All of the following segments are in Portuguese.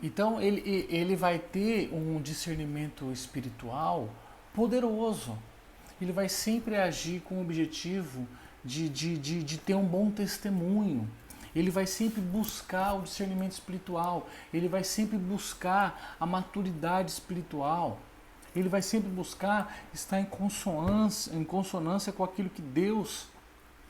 Então ele vai ter um discernimento espiritual poderoso. Ele vai sempre agir com o objetivo de ter um bom testemunho. Ele vai sempre buscar o discernimento espiritual. Ele vai sempre buscar a maturidade espiritual. Ele vai sempre buscar estar em consonância com aquilo que Deus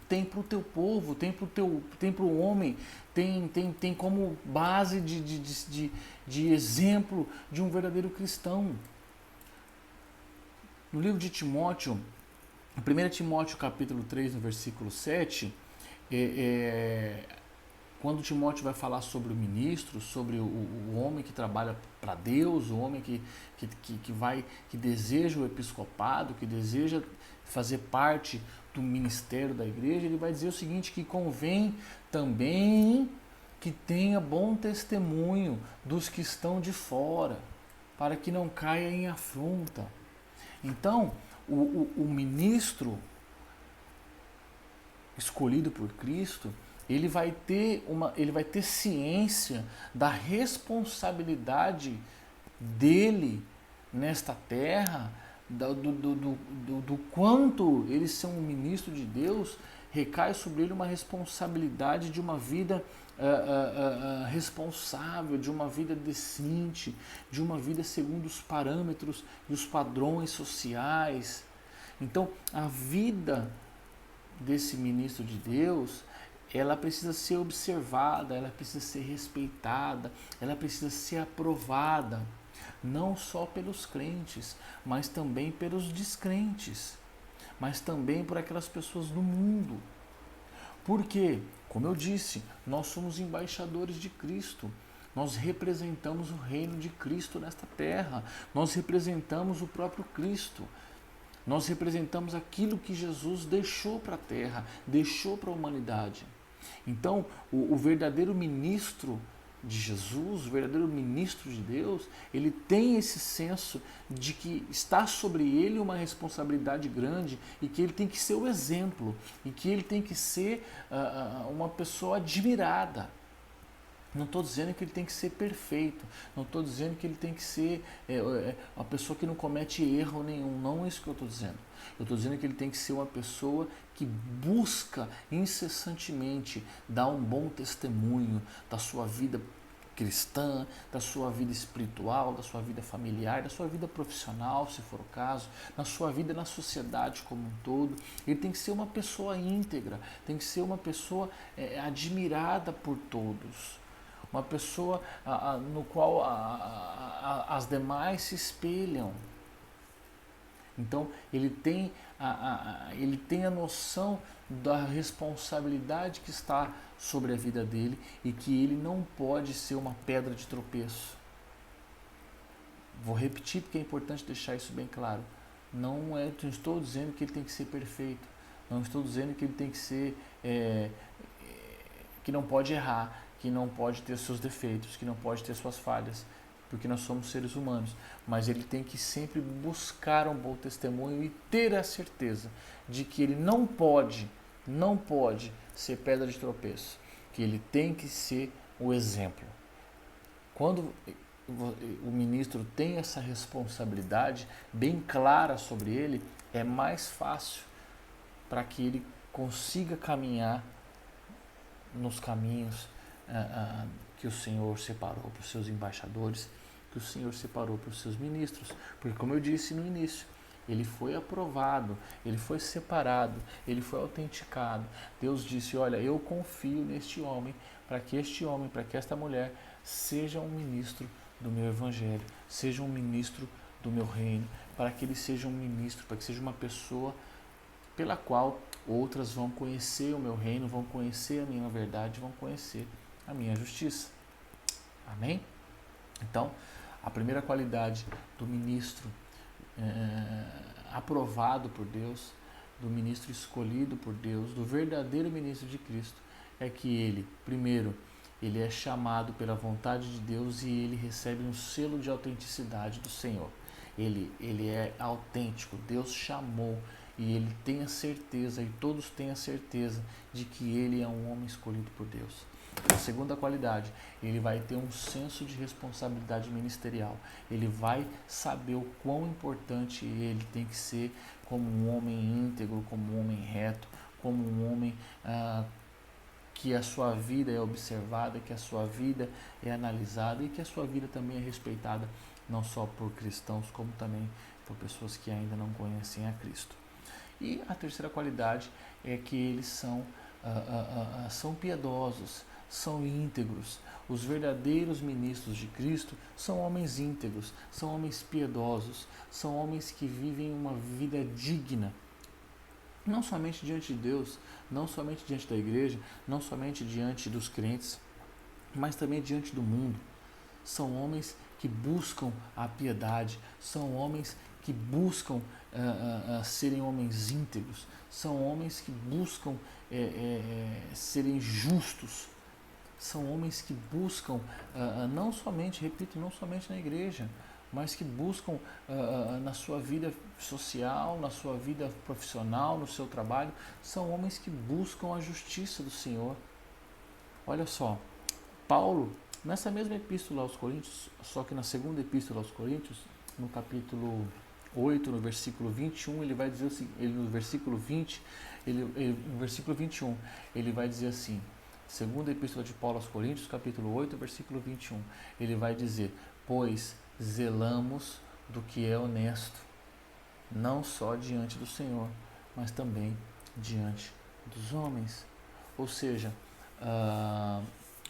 tem para o teu povo, tem para o homem, tem como base de exemplo de um verdadeiro cristão. No livro de Timóteo, 1 Timóteo capítulo 3, no versículo 7, quando Timóteo vai falar sobre o ministro, sobre o homem que trabalha para Deus, o homem que deseja o episcopado, que deseja fazer parte do ministério da igreja, ele vai dizer o seguinte, que convém também que tenha bom testemunho dos que estão de fora, para que não caia em afronta. Então, o ministro escolhido por Cristo, ele vai ter ciência da responsabilidade dele nesta terra, do quanto ele ser um ministro de Deus, recai sobre ele uma responsabilidade de uma vida responsável, de uma vida decente, de uma vida segundo os parâmetros e os padrões sociais. Então, a vida desse ministro de Deus, ela precisa ser observada, ela precisa ser respeitada, ela precisa ser aprovada, não só pelos crentes, mas também pelos descrentes, mas também por aquelas pessoas do mundo. Porque, como eu disse, nós somos embaixadores de Cristo. Nós representamos o reino de Cristo nesta terra. Nós representamos o próprio Cristo. Nós representamos aquilo que Jesus deixou para a terra, deixou para a humanidade. Então, o verdadeiro ministro de Jesus, o verdadeiro ministro de Deus, ele tem esse senso de que está sobre ele uma responsabilidade grande e que ele tem que ser o exemplo e que ele tem que ser uma pessoa admirada. Não estou dizendo que ele tem que ser perfeito, não estou dizendo que ele tem que ser uma pessoa que não comete erro nenhum, não é isso que eu estou dizendo. Eu estou dizendo que ele tem que ser uma pessoa que busca incessantemente dar um bom testemunho da sua vida cristã, da sua vida espiritual, da sua vida familiar, da sua vida profissional, se for o caso, na sua vida na sociedade como um todo. Ele tem que ser uma pessoa íntegra, tem que ser uma pessoa admirada por todos, uma pessoa no qual as demais se espelham. Então ele tem a noção da responsabilidade que está sobre a vida dele e que ele não pode ser uma pedra de tropeço. Vou repetir porque é importante deixar isso bem claro. Não estou dizendo que ele tem que ser perfeito. Não estou dizendo que ele tem que ser que não pode errar, que não pode ter seus defeitos, que não pode ter suas falhas, porque nós somos seres humanos, mas ele tem que sempre buscar um bom testemunho e ter a certeza de que ele não pode ser pedra de tropeço, que ele tem que ser o exemplo. Quando o ministro tem essa responsabilidade bem clara sobre ele, é mais fácil para que ele consiga caminhar nos caminhos que o Senhor separou para os seus embaixadores, que o Senhor separou para os seus ministros. Porque, como eu disse no início, ele foi aprovado, ele foi separado, ele foi autenticado. Deus disse, olha, eu confio neste homem, para que esta mulher seja um ministro do meu evangelho, seja um ministro do meu reino, para que ele seja um ministro, para que seja uma pessoa pela qual outras vão conhecer o meu reino, vão conhecer a minha verdade, vão conhecer a minha justiça. Amém? Então, a primeira qualidade do ministro aprovado por Deus, do ministro escolhido por Deus, do verdadeiro ministro de Cristo, é que ele, primeiro, ele é chamado pela vontade de Deus e ele recebe um selo de autenticidade do Senhor. Ele é autêntico, Deus chamou e ele tem a certeza, e todos têm a certeza, de que ele é um homem escolhido por Deus. A segunda qualidade, ele vai ter um senso de responsabilidade ministerial. Ele vai saber o quão importante ele tem que ser como um homem íntegro, como um homem reto, como um homem que a sua vida é observada, que a sua vida é analisada e que a sua vida também é respeitada, não só por cristãos, como também por pessoas que ainda não conhecem a Cristo. E a terceira qualidade é que eles são piedosos, são íntegros. Os verdadeiros ministros de Cristo são homens íntegros, são homens piedosos, são homens que vivem uma vida digna, não somente diante de Deus, não somente diante da igreja, não somente diante dos crentes, mas também diante do mundo. São homens que buscam a piedade, são homens que buscam serem homens íntegros, são homens que buscam serem justos, são homens que buscam não somente, repito, não somente na igreja, mas que buscam na sua vida social, na sua vida profissional, no seu trabalho, são homens que buscam a justiça do Senhor. Olha só, Paulo, nessa mesma epístola aos Coríntios, só que na segunda epístola aos Coríntios, no capítulo 8, no versículo 21, ele vai dizer assim, no versículo 20, no versículo 21, ele vai dizer assim, segunda epístola de Paulo aos Coríntios, capítulo 8, versículo 21, ele vai dizer, pois zelamos do que é honesto, não só diante do Senhor, mas também diante dos homens. Ou seja,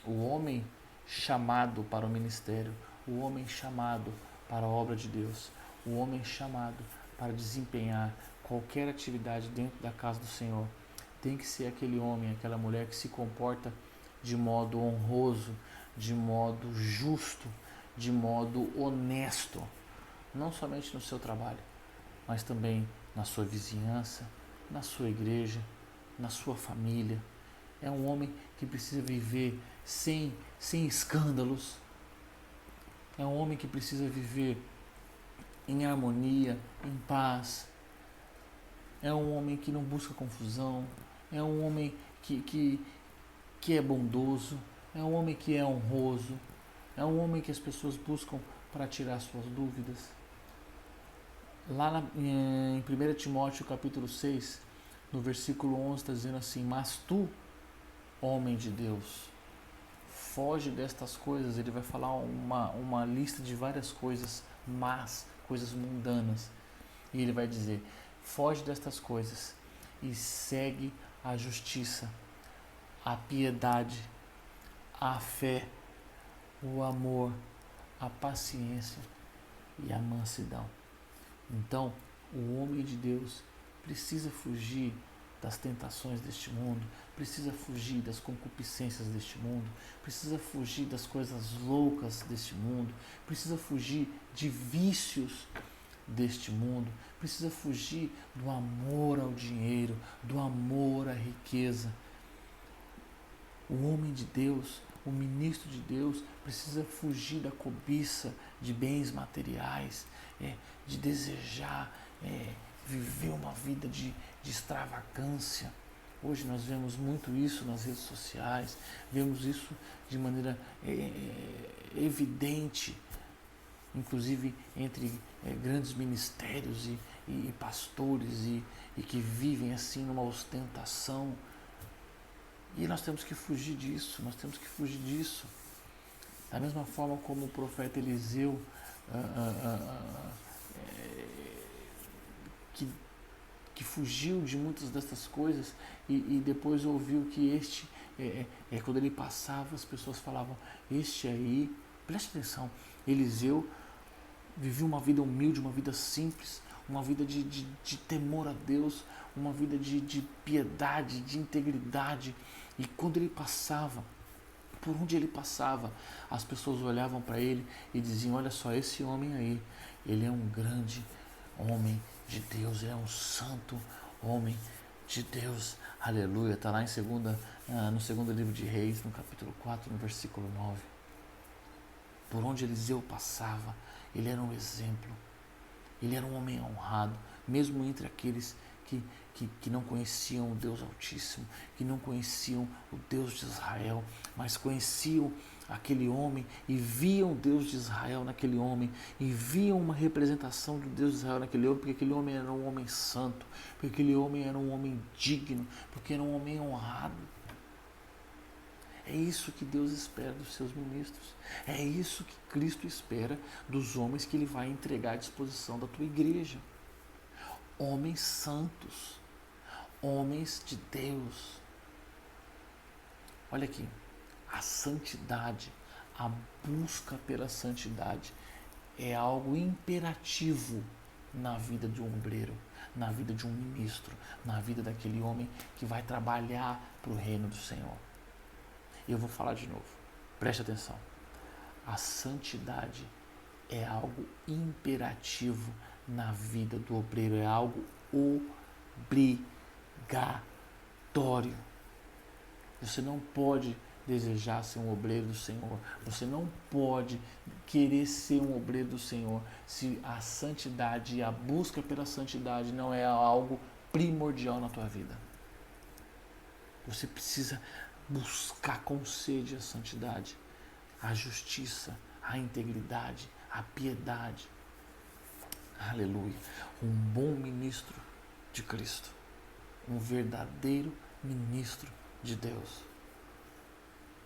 o homem chamado para o ministério, o homem chamado para a obra de Deus, o homem chamado para desempenhar qualquer atividade dentro da casa do Senhor, tem que ser aquele homem, aquela mulher que se comporta de modo honroso, de modo justo, de modo honesto, não somente no seu trabalho, mas também na sua vizinhança, na sua igreja, na sua família. É um homem que precisa viver sem escândalos. É um homem que precisa viver em harmonia, em paz. É um homem que não busca confusão. É um homem que é bondoso. É um homem que é honroso. É um homem que as pessoas buscam para tirar suas dúvidas. Lá em 1 Timóteo capítulo 6, no versículo 11, está dizendo assim, mas tu, homem de Deus, foge destas coisas. Ele vai falar uma lista de várias coisas más, coisas mundanas. E ele vai dizer, foge destas coisas e segue a justiça, a piedade, a fé, o amor, a paciência e a mansidão. Então, o homem de Deus precisa fugir das tentações deste mundo, precisa fugir das concupiscências deste mundo, precisa fugir das coisas loucas deste mundo, precisa fugir de vícios deste mundo, precisa fugir do amor ao dinheiro, do amor à riqueza. O homem de Deus, o ministro de Deus, precisa fugir da cobiça de bens materiais, de desejar viver uma vida de extravagância. Hoje nós vemos muito isso nas redes sociais, vemos isso de maneira evidente, inclusive entre grandes ministérios e pastores e que vivem assim numa ostentação. E nós temos que fugir disso, Da mesma forma como o profeta Eliseu, que fugiu de muitas dessas coisas e depois ouviu que quando ele passava, as pessoas falavam, este aí, preste atenção, Eliseu vivia uma vida humilde, uma vida simples, uma vida de temor a Deus, uma vida de piedade, de integridade. E quando ele passava, por onde ele passava, as pessoas olhavam para ele e diziam, olha só, esse homem aí, ele é um grande homem de Deus, ele é um santo homem de Deus. Aleluia. Está lá no segundo livro de Reis, no capítulo 4, no versículo 9. Por onde Eliseu passava, ele era um exemplo. Ele era um homem honrado, mesmo entre aqueles que não conheciam o Deus Altíssimo, que não conheciam o Deus de Israel, mas conheciam aquele homem e viam o Deus de Israel naquele homem, e viam uma representação do Deus de Israel naquele homem, porque aquele homem era um homem santo, porque aquele homem era um homem digno, porque era um homem honrado. É isso que Deus espera dos seus ministros. É isso que Cristo espera dos homens que Ele vai entregar à disposição da tua igreja. Homens santos, homens de Deus. Olha aqui, a santidade, a busca pela santidade é algo imperativo na vida de um obreiro, na vida de um ministro, na vida daquele homem que vai trabalhar para o reino do Senhor. E eu vou falar de novo, preste atenção. A santidade é algo imperativo na vida do obreiro, é algo obrigatório. Você não pode desejar ser um obreiro do Senhor, você não pode querer ser um obreiro do Senhor se a santidade e a busca pela santidade não é algo primordial na tua vida. Você precisa buscar com sede a santidade, a justiça, a integridade, a piedade. Aleluia. Um bom ministro de Cristo, um verdadeiro ministro de Deus.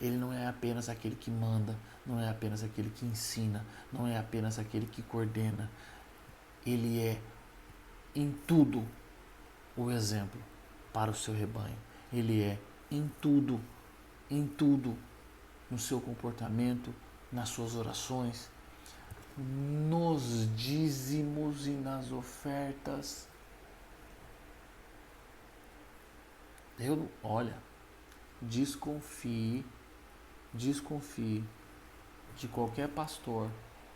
Ele não é apenas aquele que manda, não é apenas aquele que ensina, não é apenas aquele que coordena. Ele é em tudo o exemplo para o seu rebanho. Ele é em tudo, no seu comportamento, nas suas orações, nos dízimos e nas ofertas. Olha, desconfie de qualquer pastor,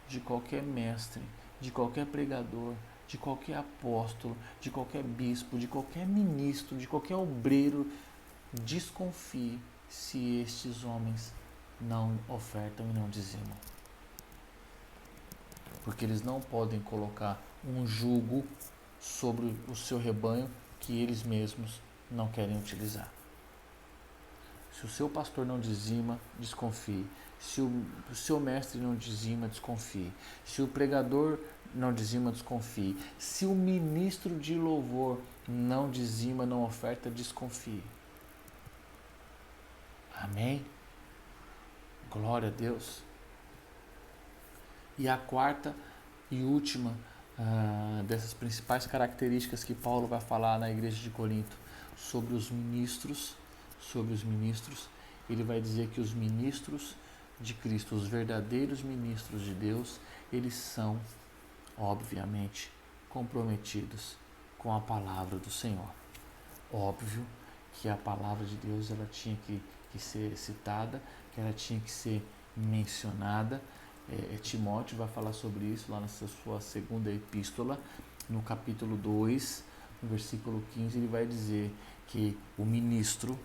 de qualquer mestre, de qualquer pregador, de qualquer apóstolo, de qualquer bispo, de qualquer ministro, de qualquer obreiro. Desconfie se estes homens não ofertam e não dizimam. Porque eles não podem colocar um jugo sobre o seu rebanho que eles mesmos não querem utilizar. Se o seu pastor não dizima, desconfie. Se o seu mestre não dizima, desconfie. Se o pregador não dizima, desconfie. Se o ministro de louvor não dizima, não oferta, desconfie. Amém? Glória a Deus. E a quarta e última dessas principais características que Paulo vai falar na igreja de Corinto sobre os ministros, ele vai dizer que os ministros de Cristo, os verdadeiros ministros de Deus, eles são, obviamente, comprometidos com a palavra do Senhor. Óbvio que a palavra de Deus ela tinha que ser citada, que ela tinha que ser mencionada. Timóteo vai falar sobre isso lá na sua segunda epístola, no capítulo 2, no versículo 15, ele vai dizer que o ministro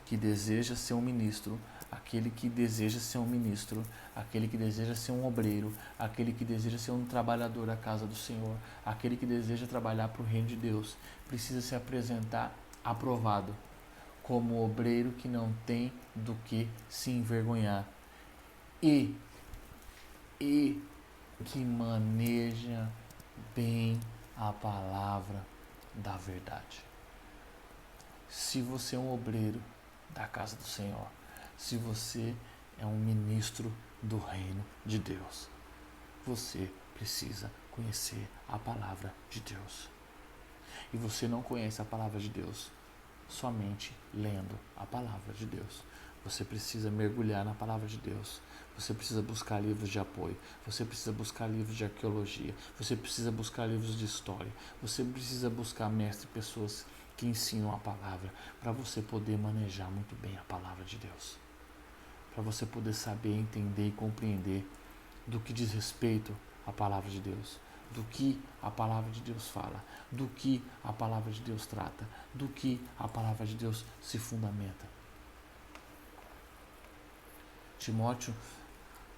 que deseja ser um ministro, aquele que deseja ser um ministro, aquele que deseja ser um obreiro, aquele que deseja ser um trabalhador da casa do Senhor, aquele que deseja trabalhar para o reino de Deus, precisa se apresentar aprovado, como obreiro que não tem do que se envergonhar e que maneja bem a palavra da verdade. Se você é um obreiro da casa do Senhor, se você é um ministro do reino de Deus, você precisa conhecer a palavra de Deus. E você não conhece a palavra de Deus somente lendo a palavra de Deus. Você precisa mergulhar na palavra de Deus. Você precisa buscar livros de apoio. Você precisa buscar livros de arqueologia. Você precisa buscar livros de história. Você precisa buscar mestres, pessoas que ensinam a palavra, para você poder manejar muito bem a palavra de Deus. Para você poder saber, entender e compreender do que diz respeito à palavra de Deus, do que a palavra de Deus fala, do que a palavra de Deus trata, do que a palavra de Deus se fundamenta. Timóteo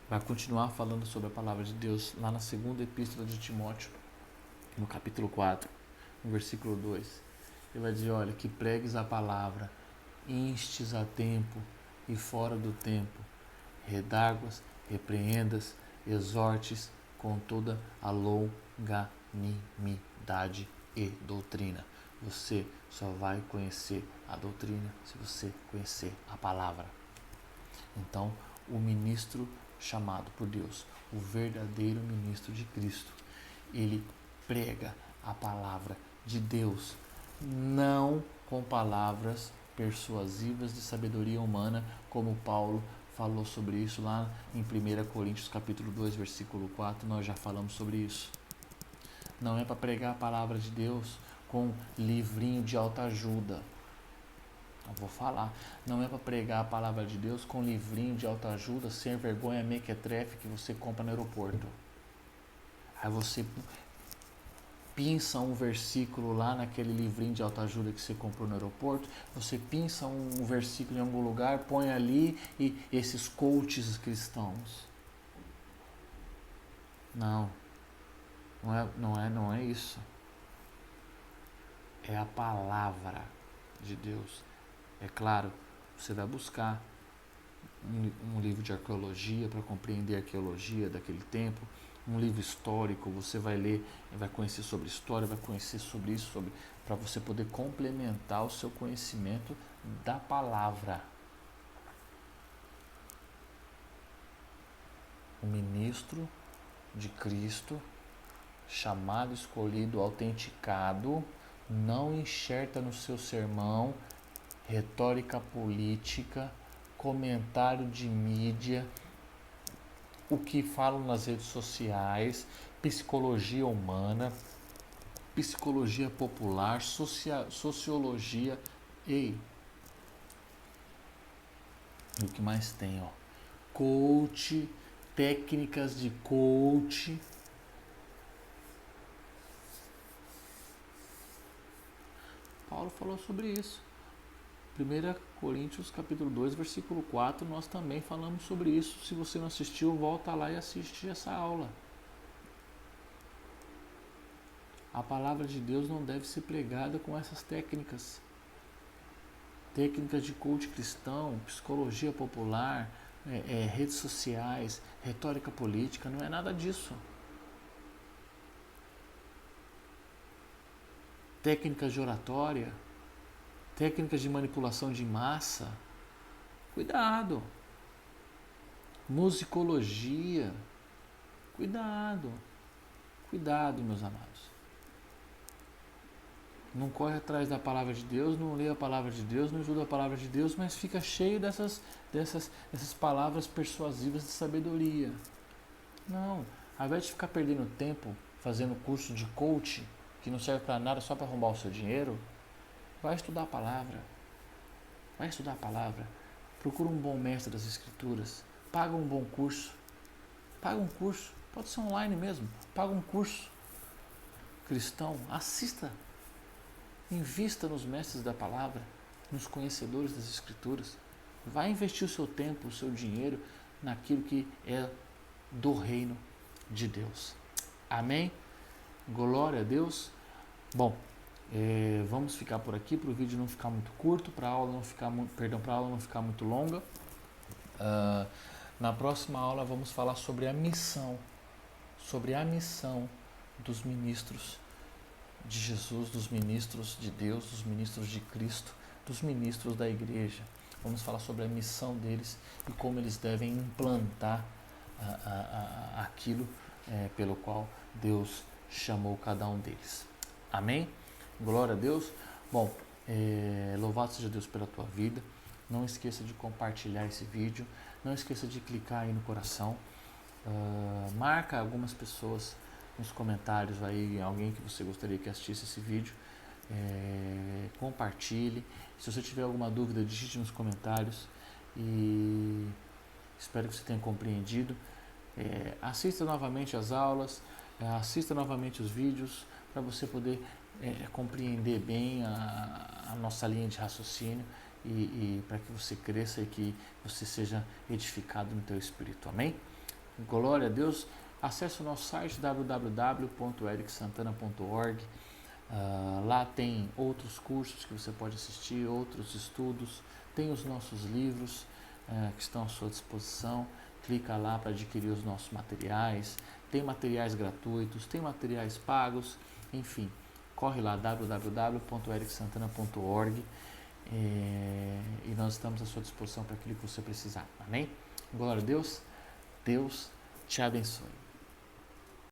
vai continuar falando sobre a palavra de Deus lá na segunda epístola de Timóteo, no capítulo 4, no versículo 2. Ele vai dizer, olha, que pregues a palavra, instes a tempo e fora do tempo, redarguas, repreendas, exortes com toda a longanimidade e doutrina. Você só vai conhecer a doutrina se você conhecer a palavra. Então, o ministro chamado por Deus, o verdadeiro ministro de Cristo, ele prega a palavra de Deus, não com palavras persuasivas de sabedoria humana, como Paulo falou sobre isso lá em 1 Coríntios capítulo 2, versículo 4, nós já falamos sobre isso. Não é para pregar a palavra de Deus com livrinho de autoajuda. Eu vou falar. Não é para pregar a palavra de Deus com livrinho de autoajuda, sem vergonha, mequetrefe, que você compra no aeroporto. Aí você pinça um versículo lá naquele livrinho de autoajuda que você comprou no aeroporto, você pinça um versículo em algum lugar, põe ali e esses coaches cristãos. Não é isso. É a palavra de Deus. É claro, você vai buscar um livro de arqueologia para compreender a arqueologia daquele tempo, um livro histórico, você vai ler, vai conhecer sobre história, vai conhecer sobre isso, para você poder complementar o seu conhecimento da palavra. O ministro de Cristo, chamado, escolhido, autenticado, não enxerta no seu sermão retórica política, comentário de mídia, o que falam nas redes sociais, psicologia humana, psicologia popular, sociologia e o que mais tem, ó, coach, técnicas de coach. Paulo falou sobre isso. 1 Coríntios capítulo 2, versículo 4, nós também falamos sobre isso. Se você não assistiu, volta lá e assiste essa aula. A palavra de Deus não deve ser pregada com essas técnicas. Técnicas de coach cristão, psicologia popular, redes sociais, retórica política, não é nada disso. Técnicas de oratória, técnicas de manipulação de massa, cuidado. Musicologia, cuidado, meus amados. Não corre atrás da palavra de Deus, não lê a palavra de Deus, não estuda a palavra de Deus, mas fica cheio dessas palavras persuasivas de sabedoria. Não, ao invés de ficar perdendo tempo fazendo curso de coach, que não serve para nada, só para arrombar o seu dinheiro, vai estudar a palavra. Procura um bom mestre das escrituras. Paga um bom curso. Pode ser online mesmo. Paga um curso cristão. Assista. Invista nos mestres da palavra, nos conhecedores das escrituras. Vai investir o seu tempo, o seu dinheiro naquilo que é do reino de Deus. Amém? Glória a Deus. Bom, vamos ficar por aqui para o vídeo não ficar muito curto, para a aula não ficar muito longa. Na próxima aula vamos falar sobre a missão dos ministros de Jesus, dos ministros de Deus, dos ministros de Cristo, dos ministros da igreja. Vamos falar sobre a missão deles e como eles devem implantar aquilo pelo qual Deus chamou cada um deles. Amém? Glória a Deus. Bom, louvado seja Deus pela tua vida. Não esqueça de compartilhar esse vídeo. Não esqueça de clicar aí no coração. Marca algumas pessoas nos comentários aí, alguém que você gostaria que assistisse esse vídeo. Compartilhe. Se você tiver alguma dúvida, digite nos comentários. E espero que você tenha compreendido. Assista novamente as aulas, assista novamente os vídeos, para você poder compreender bem a nossa linha de raciocínio e para que você cresça e que você seja edificado no teu espírito. Amém? Glória a Deus. Acesse o nosso site www.ericsantana.org. Lá tem outros cursos que você pode assistir, outros estudos, tem os nossos livros que estão à sua disposição. Clica lá para adquirir os nossos materiais. Tem materiais gratuitos, tem materiais pagos, enfim, corre lá www.ericsantana.org e nós estamos à sua disposição para aquilo que você precisar. Amém? Glória a Deus. Deus te abençoe.